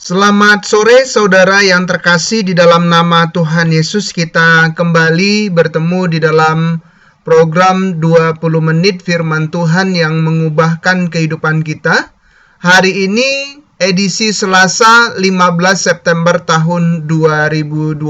Selamat sore saudara yang terkasih, di dalam nama Tuhan Yesus kita kembali bertemu di dalam program 20 menit firman Tuhan yang mengubahkan kehidupan kita. Hari ini edisi Selasa 15 September tahun 2020,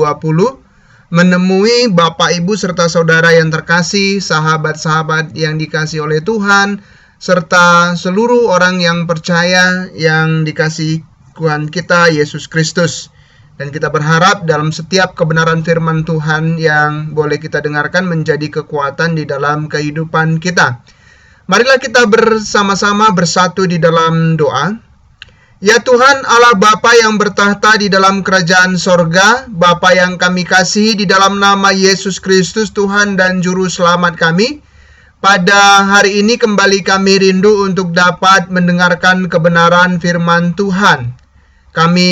menemui Bapak Ibu serta saudara yang terkasih, sahabat-sahabat yang dikasihi oleh Tuhan, serta seluruh orang yang percaya yang dikasihi Tuhan kita Yesus Kristus. Dan kita berharap dalam setiap kebenaran firman Tuhan yang boleh kita dengarkan menjadi kekuatan di dalam kehidupan kita. Marilah kita bersama-sama bersatu di dalam doa. Ya Tuhan Allah Bapa yang bertahta di dalam kerajaan sorga, Bapa yang kami kasihi, di dalam nama Yesus Kristus Tuhan dan Juru Selamat kami, pada hari ini kembali kami rindu untuk dapat mendengarkan kebenaran firman Tuhan. Kami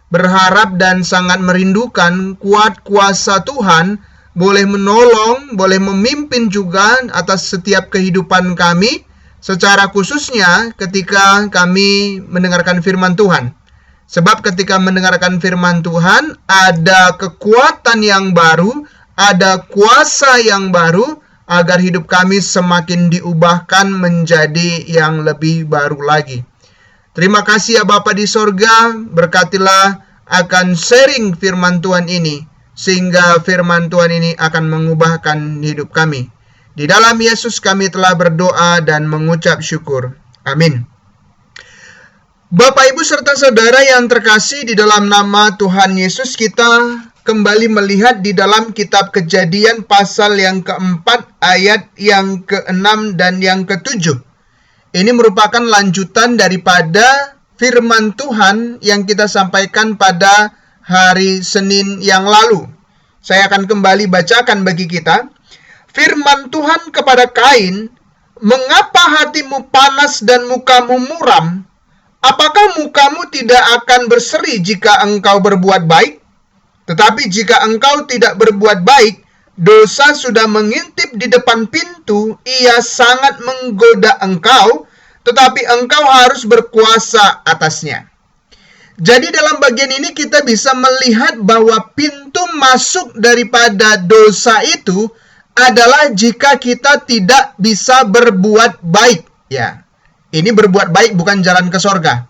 berharap dan sangat merindukan kuat kuasa Tuhan boleh menolong, boleh memimpin juga atas setiap kehidupan kami, secara khususnya ketika kami mendengarkan firman Tuhan. Sebab ketika mendengarkan firman Tuhan, ada kekuatan yang baru, ada kuasa yang baru, agar hidup kami semakin diubahkan menjadi yang lebih baru lagi. Terima kasih ya Bapa di sorga, berkatilah akan sharing firman Tuhan ini, sehingga firman Tuhan ini akan mengubahkan hidup kami. Di dalam Yesus kami telah berdoa dan mengucap syukur. Amin. Bapak Ibu serta saudara yang terkasih, di dalam nama Tuhan Yesus kita kembali melihat di dalam kitab Kejadian pasal yang keempat, ayat yang ke-6 dan yang ke-7. Ini merupakan lanjutan daripada firman Tuhan yang kita sampaikan pada hari Senin yang lalu. Saya akan kembali bacakan bagi kita. Firman Tuhan kepada Kain, "Mengapa hatimu panas dan mukamu muram? Apakah mukamu tidak akan berseri jika engkau berbuat baik? Tetapi jika engkau tidak berbuat baik, dosa sudah mengintip di depan pintu, ia sangat menggoda engkau, tetapi engkau harus berkuasa atasnya." Jadi dalam bagian ini kita bisa melihat bahwa pintu masuk daripada dosa itu adalah jika kita tidak bisa berbuat baik. Ya, ini berbuat baik bukan jalan ke sorga.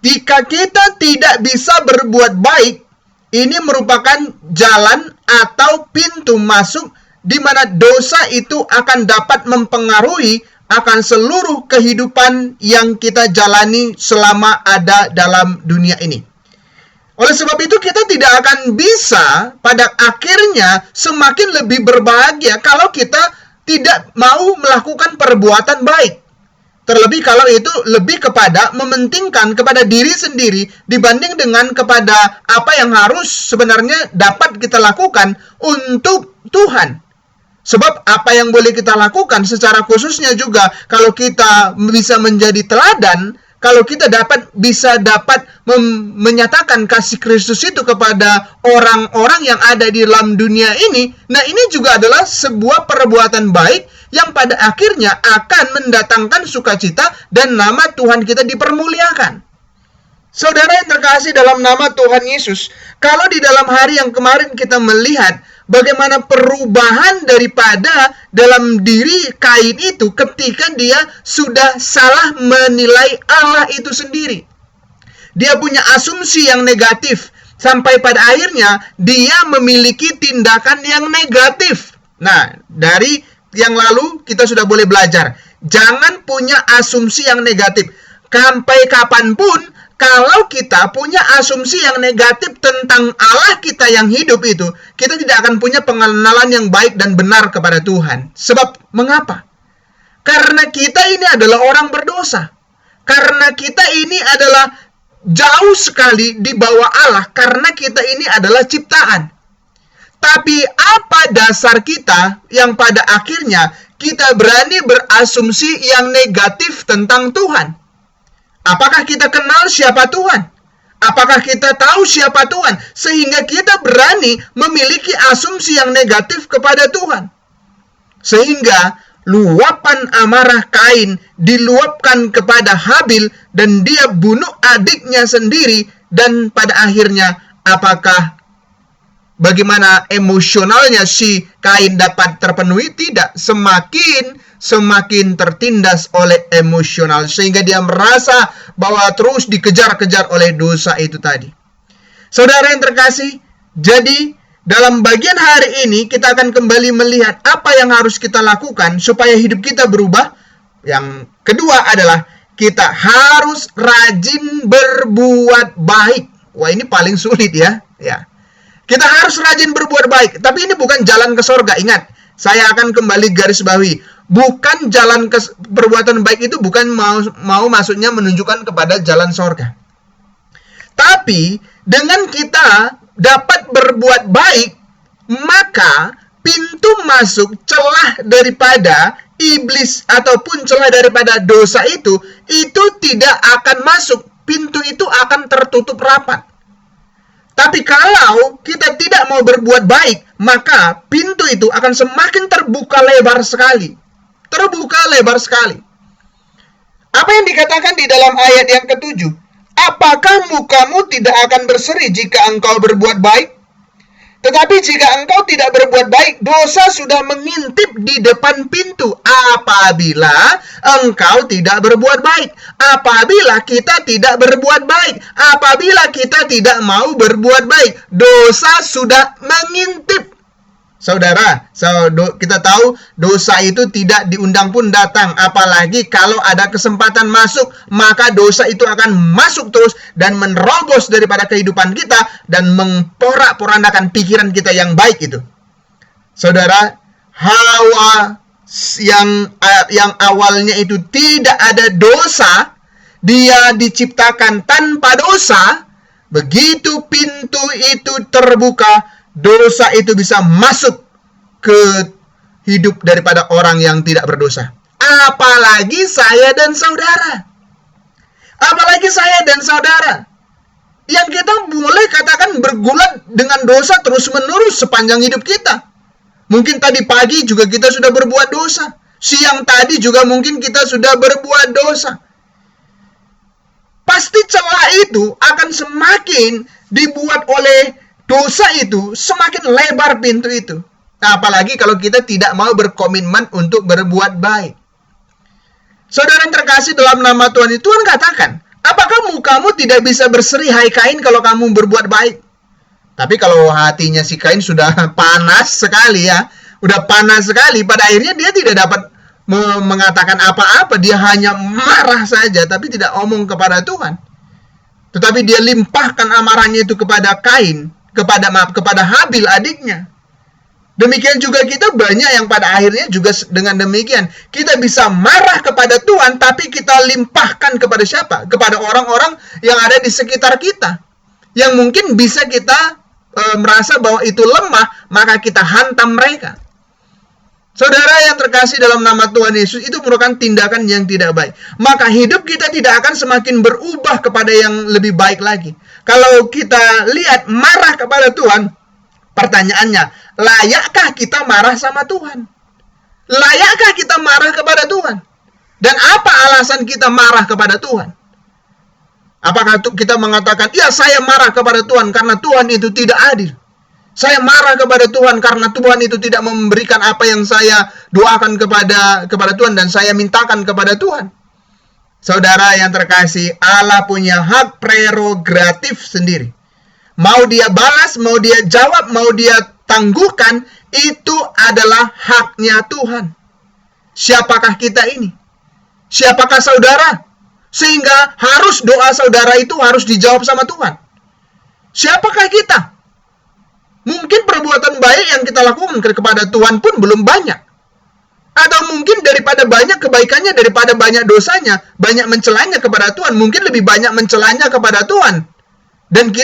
Jika kita tidak bisa berbuat baik, ini merupakan jalan atau pintu masuk di mana dosa itu akan dapat mempengaruhi akan seluruh kehidupan yang kita jalani selama ada dalam dunia ini. Oleh sebab itu kita tidak akan bisa pada akhirnya semakin lebih berbahagia kalau kita tidak mau melakukan perbuatan baik. Terlebih kalau itu lebih kepada mementingkan kepada diri sendiri dibanding dengan kepada apa yang harus sebenarnya dapat kita lakukan untuk Tuhan. Sebab apa yang boleh kita lakukan secara khususnya juga kalau kita bisa menjadi teladan, kalau kita bisa dapat menyatakan kasih Kristus itu kepada orang-orang yang ada di dalam dunia ini, nah ini juga adalah sebuah perbuatan baik yang pada akhirnya akan mendatangkan sukacita dan nama Tuhan kita dipermuliakan. Saudara yang terkasih dalam nama Tuhan Yesus, kalau di dalam hari yang kemarin kita melihat bagaimana perubahan daripada dalam diri Kain itu ketika dia sudah salah menilai Allah itu sendiri. Dia punya asumsi yang negatif, sampai pada akhirnya dia memiliki tindakan yang negatif. Nah, dari yang lalu kita sudah boleh belajar, jangan punya asumsi yang negatif. Sampai kapanpun, kalau kita punya asumsi yang negatif tentang Allah kita yang hidup itu, kita tidak akan punya pengenalan yang baik dan benar kepada Tuhan. Sebab, mengapa? Karena kita ini adalah orang berdosa. Karena kita ini adalah jauh sekali di bawah Allah, karena kita ini adalah ciptaan. Tapi apa dasar kita yang pada akhirnya kita berani berasumsi yang negatif tentang Tuhan? Apakah kita kenal siapa Tuhan? Apakah kita tahu siapa Tuhan? Sehingga kita berani memiliki asumsi yang negatif kepada Tuhan. Sehingga luapan amarah Kain diluapkan kepada Habil dan dia bunuh adiknya sendiri, dan pada akhirnya bagaimana emosionalnya si Kain dapat terpenuhi? Tidak, semakin tertindas oleh emosional, sehingga dia merasa bahwa terus dikejar-kejar oleh dosa itu tadi. Saudara yang terkasih, jadi dalam bagian hari ini kita akan kembali melihat apa yang harus kita lakukan supaya hidup kita berubah. Yang kedua adalah kita harus rajin berbuat baik. Wah, ini paling sulit ya. Kita harus rajin berbuat baik, tapi ini bukan jalan ke sorga. Ingat, saya akan kembali garis bawahi. Bukan jalan ke perbuatan baik itu bukan mau maksudnya menunjukkan kepada jalan sorga. Tapi dengan kita dapat berbuat baik, maka pintu masuk celah daripada iblis ataupun celah daripada dosa itu tidak akan masuk. Pintu itu akan tertutup rapat. Tapi kalau kita tidak mau berbuat baik, maka pintu itu akan semakin terbuka lebar sekali. Apa yang dikatakan di dalam ayat yang ke-7? Apakah mukamu tidak akan berseri jika engkau berbuat baik? Tetapi jika engkau tidak berbuat baik, dosa sudah mengintip di depan pintu. Apabila engkau tidak berbuat baik, apabila kita tidak berbuat baik, apabila kita tidak mau berbuat baik, dosa sudah mengintip. Saudara, kita tahu dosa itu tidak diundang pun datang. Apalagi kalau ada kesempatan masuk, maka dosa itu akan masuk terus dan menerobos daripada kehidupan kita dan memporak-porandakan pikiran kita yang baik itu. Saudara, Hawa yang awalnya itu tidak ada dosa, dia diciptakan tanpa dosa. Begitu pintu itu terbuka, dosa itu bisa masuk ke hidup daripada orang yang tidak berdosa. Apalagi saya dan saudara. Yang kita boleh katakan bergulat dengan dosa terus-menerus sepanjang hidup kita. Mungkin tadi pagi juga kita sudah berbuat dosa. Siang tadi juga mungkin kita sudah berbuat dosa. Pasti celah itu akan semakin dibuat oleh dosa itu, semakin lebar pintu itu. Nah, apalagi kalau kita tidak mau berkomitmen untuk berbuat baik. Saudara yang terkasih dalam nama Tuhan, Tuhan katakan, apakah mukamu tidak bisa berseri, hai Kain, kalau kamu berbuat baik? Tapi kalau hatinya si Kain sudah panas sekali ya, pada akhirnya dia tidak dapat mengatakan apa-apa, dia hanya marah saja, tapi tidak omong kepada Tuhan. Tetapi dia limpahkan amarahnya itu kepada Kain, kepada Habil adiknya. Demikian juga kita banyak yang pada akhirnya juga dengan demikian. Kita bisa marah kepada Tuhan, tapi kita limpahkan kepada siapa? Kepada orang-orang yang ada di sekitar kita. Yang mungkin bisa kita merasa bahwa itu lemah, maka kita hantam mereka. Saudara yang terkasih dalam nama Tuhan Yesus, itu merupakan tindakan yang tidak baik. Maka hidup kita tidak akan semakin berubah kepada yang lebih baik lagi. Kalau kita lihat marah kepada Tuhan, pertanyaannya, layakkah kita marah sama Tuhan? Layakkah kita marah kepada Tuhan? Dan apa alasan kita marah kepada Tuhan? Apakah kita mengatakan, ya saya marah kepada Tuhan karena Tuhan itu tidak adil. Saya marah kepada Tuhan karena Tuhan itu tidak memberikan apa yang saya doakan kepada Tuhan dan saya mintakan kepada Tuhan. Saudara yang terkasih, Allah punya hak prerogatif sendiri. Mau dia balas, mau dia jawab, mau dia tangguhkan, itu adalah haknya Tuhan. Siapakah kita ini? Siapakah saudara? Sehingga harus doa saudara itu harus dijawab sama Tuhan. Siapakah kita? Mungkin perbuatan baik yang kita lakukan kepada Tuhan pun belum banyak. Atau mungkin daripada banyak kebaikannya, daripada banyak dosanya, banyak mencelanya kepada Tuhan, mungkin lebih banyak mencelanya kepada Tuhan. Dan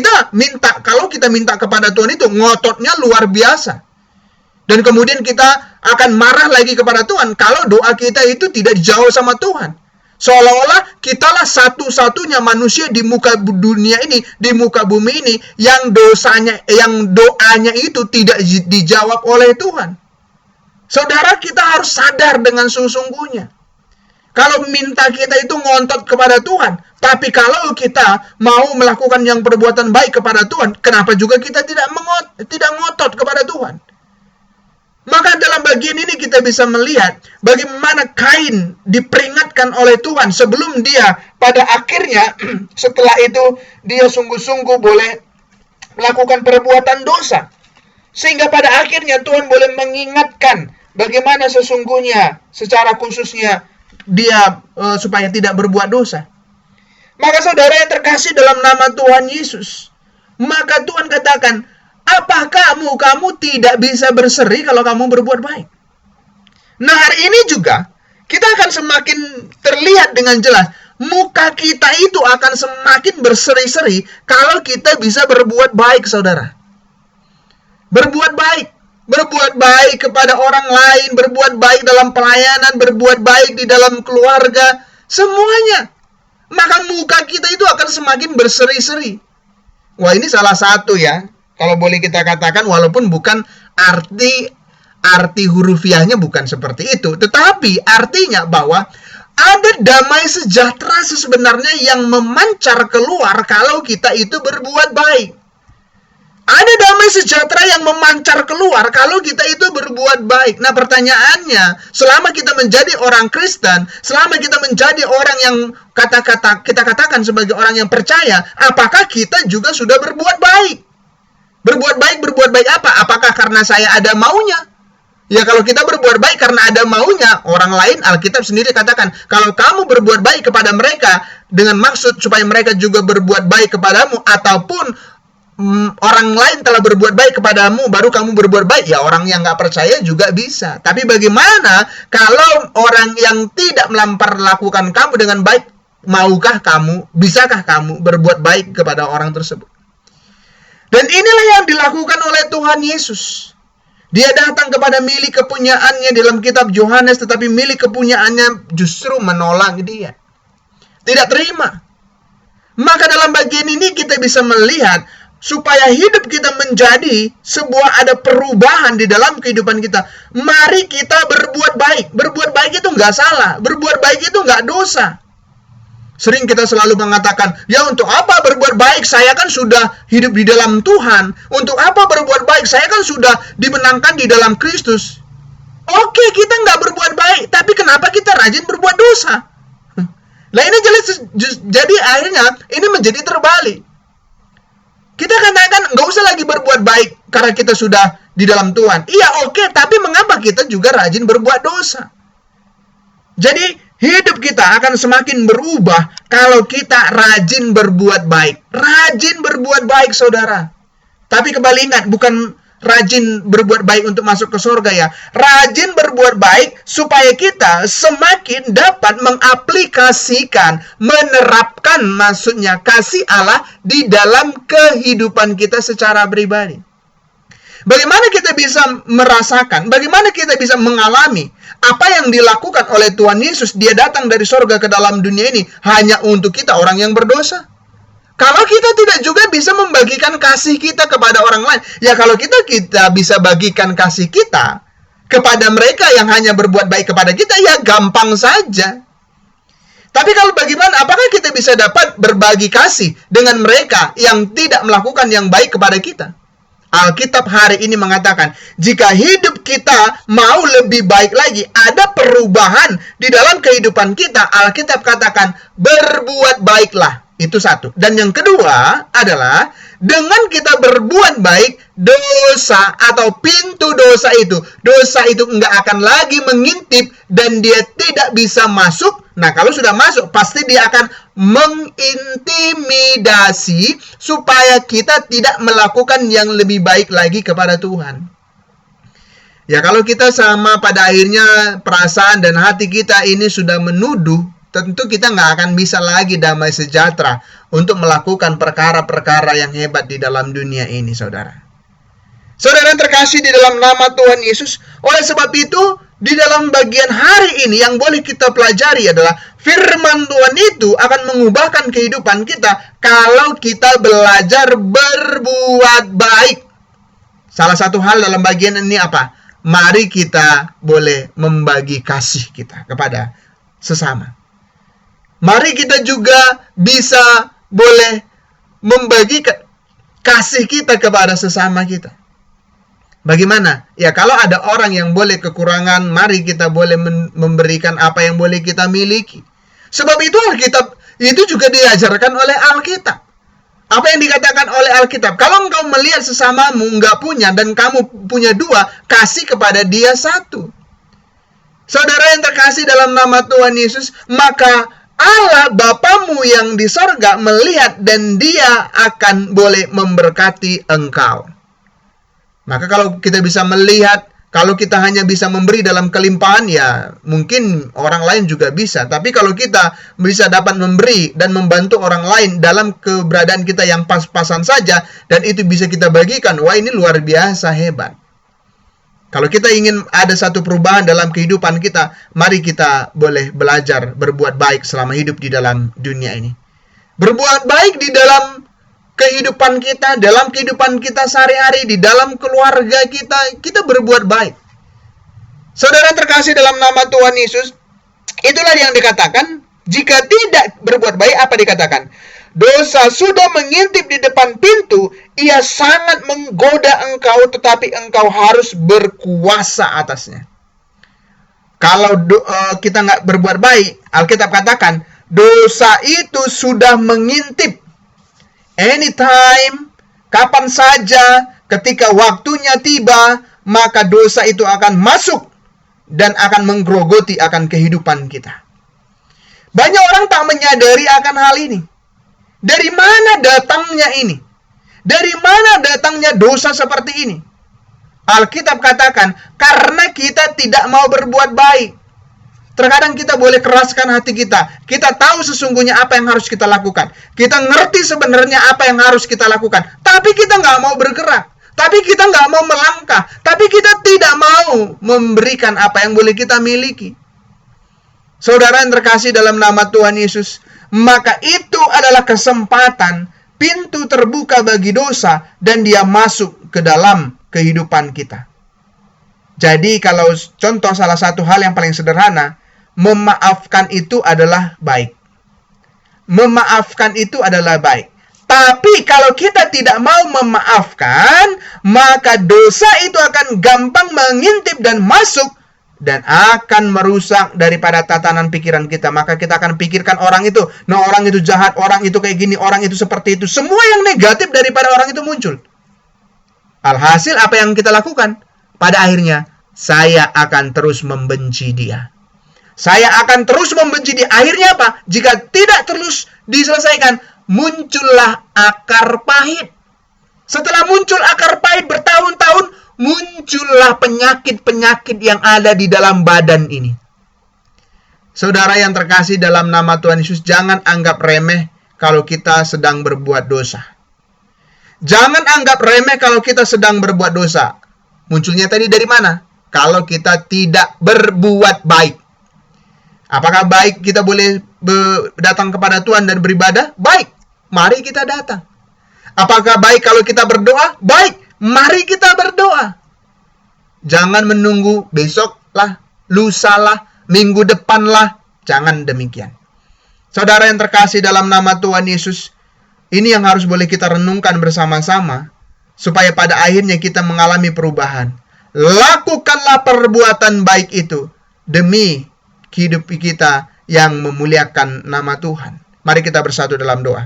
kalau kita minta kepada Tuhan itu ngototnya luar biasa. Dan kemudian kita akan marah lagi kepada Tuhan kalau doa kita itu tidak dijawab sama Tuhan. Seolah-olah kitalah satu-satunya manusia di muka dunia ini, di muka bumi ini, yang doanya itu tidak dijawab oleh Tuhan. Saudara, kita harus sadar dengan sesungguhnya. Kalau minta kita itu ngontot kepada Tuhan, tapi kalau kita mau melakukan yang perbuatan baik kepada Tuhan, kenapa juga kita tidak ngotot kepada Tuhan? Maka dalam bagian ini kita bisa melihat bagaimana Kain diperingatkan oleh Tuhan sebelum dia pada akhirnya setelah itu dia sungguh-sungguh boleh melakukan perbuatan dosa. Sehingga pada akhirnya Tuhan boleh mengingatkan bagaimana sesungguhnya secara khususnya dia supaya tidak berbuat dosa. Maka saudara yang terkasih dalam nama Tuhan Yesus, maka Tuhan katakan, apakah kamu tidak bisa berseri kalau kamu berbuat baik? Nah, hari ini juga kita akan semakin terlihat dengan jelas muka kita itu akan semakin berseri-seri kalau kita bisa berbuat baik, saudara. Berbuat baik kepada orang lain, berbuat baik dalam pelayanan, berbuat baik di dalam keluarga, semuanya. Maka muka kita itu akan semakin berseri-seri. Wah, ini salah satu ya, kalau boleh kita katakan, walaupun bukan arti hurufiahnya bukan seperti itu, tetapi artinya bahwa ada damai sejahtera sebenarnya yang memancar keluar kalau kita itu berbuat baik. Ada damai sejahtera yang memancar keluar kalau kita itu berbuat baik. Nah, pertanyaannya, selama kita menjadi orang Kristen, selama kita menjadi orang yang kita katakan sebagai orang yang percaya, apakah kita juga sudah berbuat baik? Berbuat baik apa? Apakah karena saya ada maunya? Ya, kalau kita berbuat baik karena ada maunya, orang lain, Alkitab sendiri katakan, kalau kamu berbuat baik kepada mereka dengan maksud supaya mereka juga berbuat baik kepadamu, ataupun orang lain telah berbuat baik kepadamu, baru kamu berbuat baik, ya orang yang nggak percaya juga bisa. Tapi bagaimana kalau orang yang tidak memperlakukan kamu dengan baik, bisakah kamu berbuat baik kepada orang tersebut? Dan inilah yang dilakukan oleh Tuhan Yesus. Dia datang kepada milik kepunyaannya dalam kitab Yohanes, tetapi milik kepunyaannya justru menolak dia. Tidak terima. Maka dalam bagian ini kita bisa melihat supaya hidup kita menjadi ada perubahan di dalam kehidupan kita. Mari kita berbuat baik. Berbuat baik itu nggak salah. Berbuat baik itu nggak dosa. Sering kita selalu mengatakan, ya untuk apa berbuat baik? Saya kan sudah hidup di dalam Tuhan. Untuk apa berbuat baik? Saya kan sudah dimenangkan di dalam Kristus. Oke, kita nggak berbuat baik, tapi kenapa kita rajin berbuat dosa? Nah, ini jelas, jadi akhirnya ini menjadi terbalik. Kita katakan nggak usah lagi berbuat baik karena kita sudah di dalam Tuhan. Iya, oke, tapi mengapa kita juga rajin berbuat dosa? Jadi hidup kita akan semakin berubah kalau kita rajin berbuat baik. Rajin berbuat baik, saudara. Tapi kembali ingat, bukan rajin berbuat baik untuk masuk ke surga ya. Rajin berbuat baik supaya kita semakin dapat mengaplikasikan, menerapkan maksudnya kasih Allah di dalam kehidupan kita secara pribadi. Bagaimana kita bisa merasakan, bagaimana kita bisa mengalami apa yang dilakukan oleh Tuhan Yesus? Dia datang dari surga ke dalam dunia ini hanya untuk kita orang yang berdosa. Kalau kita tidak juga bisa membagikan kasih kita kepada orang lain, ya kalau kita bisa bagikan kasih kita kepada mereka yang hanya berbuat baik kepada kita, ya gampang saja. Tapi kalau bagaimana, apakah kita bisa dapat berbagi kasih dengan mereka yang tidak melakukan yang baik kepada kita? Alkitab hari ini mengatakan, jika hidup kita mau lebih baik lagi, ada perubahan di dalam kehidupan kita, Alkitab katakan, berbuat baiklah. Itu satu. Dan yang kedua adalah, dengan kita berbuat baik, dosa atau pintu dosa itu enggak akan lagi mengintip dan dia tidak bisa masuk. Nah, kalau sudah masuk, pasti dia akan mengintimidasi supaya kita tidak melakukan yang lebih baik lagi kepada Tuhan. Ya, kalau kita sama pada akhirnya perasaan dan hati kita ini sudah menuduh, tentu kita nggak akan bisa lagi damai sejahtera untuk melakukan perkara-perkara yang hebat di dalam dunia ini, saudara. Saudara yang terkasih di dalam nama Tuhan Yesus, oleh sebab itu, di dalam bagian hari ini yang boleh kita pelajari adalah firman Tuhan itu akan mengubahkan kehidupan kita kalau kita belajar berbuat baik. Salah satu hal dalam bagian ini apa? mari kita boleh membagi kasih kita kepada sesama. Mari kita juga bisa boleh membagi kasih kita kepada sesama kita. Bagaimana? Ya, kalau ada orang yang boleh kekurangan, mari kita boleh memberikan apa yang boleh kita miliki. Sebab itu Alkitab itu juga diajarkan oleh Alkitab. Apa yang dikatakan oleh Alkitab? Kalau engkau melihat sesamamu enggak punya dan kamu punya dua, kasih kepada dia satu. Saudara yang terkasih dalam nama Tuhan Yesus, maka Allah Bapamu yang di sorga melihat dan dia akan boleh memberkati engkau. Maka kalau kita bisa melihat, kalau kita hanya bisa memberi dalam kelimpahan, ya mungkin orang lain juga bisa. Tapi kalau kita bisa dapat memberi dan membantu orang lain dalam keberadaan kita yang pas-pasan saja, dan itu bisa kita bagikan, wah ini luar biasa hebat. Kalau kita ingin ada satu perubahan dalam kehidupan kita, mari kita boleh belajar berbuat baik selama hidup di dalam dunia ini. Berbuat baik di dalam kehidupan kita, dalam kehidupan kita sehari-hari, di dalam keluarga kita berbuat baik. Saudara terkasih dalam nama Tuhan Yesus, itulah yang dikatakan, jika tidak berbuat baik, apa dikatakan? Dosa sudah mengintip di depan pintu, ia sangat menggoda engkau, tetapi engkau harus berkuasa atasnya. Kalau kita nggak berbuat baik, Alkitab katakan, dosa itu sudah mengintip. Anytime, kapan saja, ketika waktunya tiba, maka dosa itu akan masuk dan akan menggerogoti akan kehidupan kita. Banyak orang tak menyadari akan hal ini. Dari mana datangnya ini? Dari mana datangnya dosa seperti ini? Alkitab katakan, karena kita tidak mau berbuat baik. Terkadang kita boleh keraskan hati kita. Kita tahu sesungguhnya apa yang harus kita lakukan. Kita ngerti sebenarnya apa yang harus kita lakukan. Tapi kita nggak mau bergerak. Tapi kita nggak mau melangkah. Tapi kita tidak mau memberikan apa yang boleh kita miliki. Saudara yang terkasih dalam nama Tuhan Yesus, maka itu adalah kesempatan, pintu terbuka bagi dosa, dan dia masuk ke dalam kehidupan kita. Jadi kalau contoh salah satu hal yang paling sederhana, memaafkan itu adalah baik. Memaafkan itu adalah baik. Tapi kalau kita tidak mau memaafkan, maka dosa itu akan gampang mengintip dan masuk dan akan merusak daripada tatanan pikiran kita. Maka kita akan pikirkan orang itu, nah orang itu jahat, orang itu kayak gini, orang itu seperti itu. Semua yang negatif daripada orang itu muncul. Alhasil apa yang kita lakukan? Pada akhirnya, saya akan terus membenci dia. Saya akan terus membenci dia. Akhirnya apa? Jika tidak terus diselesaikan, muncullah akar pahit. Setelah muncul akar pahit bertahun-tahun, muncullah penyakit-penyakit yang ada di dalam badan ini. Saudara yang terkasih dalam nama Tuhan Yesus, jangan anggap remeh kalau kita sedang berbuat dosa. Jangan anggap remeh kalau kita sedang berbuat dosa. Munculnya tadi dari mana? Kalau kita tidak berbuat baik. Apakah baik kita boleh datang kepada Tuhan dan beribadah? Baik, mari kita datang. Apakah baik kalau kita berdoa? Baik, mari kita berdoa. Jangan menunggu besok lah, lusa lah, minggu depan lah. Jangan demikian. Saudara yang terkasih dalam nama Tuhan Yesus, ini yang harus boleh kita renungkan bersama-sama, supaya pada akhirnya kita mengalami perubahan. Lakukanlah perbuatan baik itu demi hidup kita yang memuliakan nama Tuhan. Mari kita bersatu dalam doa.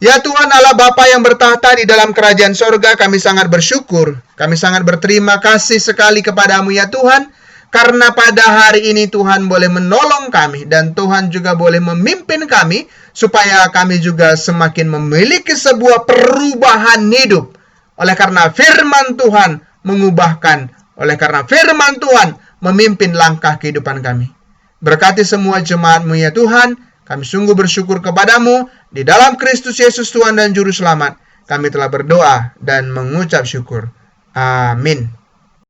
Ya Tuhan Allah Bapa yang bertahta di dalam kerajaan sorga, kami sangat bersyukur. Kami sangat berterima kasih sekali kepadamu ya Tuhan. Karena pada hari ini Tuhan boleh menolong kami. Dan Tuhan juga boleh memimpin kami. Supaya kami juga semakin memiliki sebuah perubahan hidup. Oleh karena firman Tuhan mengubahkan. Oleh karena firman Tuhan memimpin langkah kehidupan kami. Berkati semua jemaat-Mu ya Tuhan. Kami sungguh bersyukur kepadamu. Di dalam Kristus Yesus Tuhan dan Juru Selamat, kami telah berdoa dan mengucap syukur. Amin.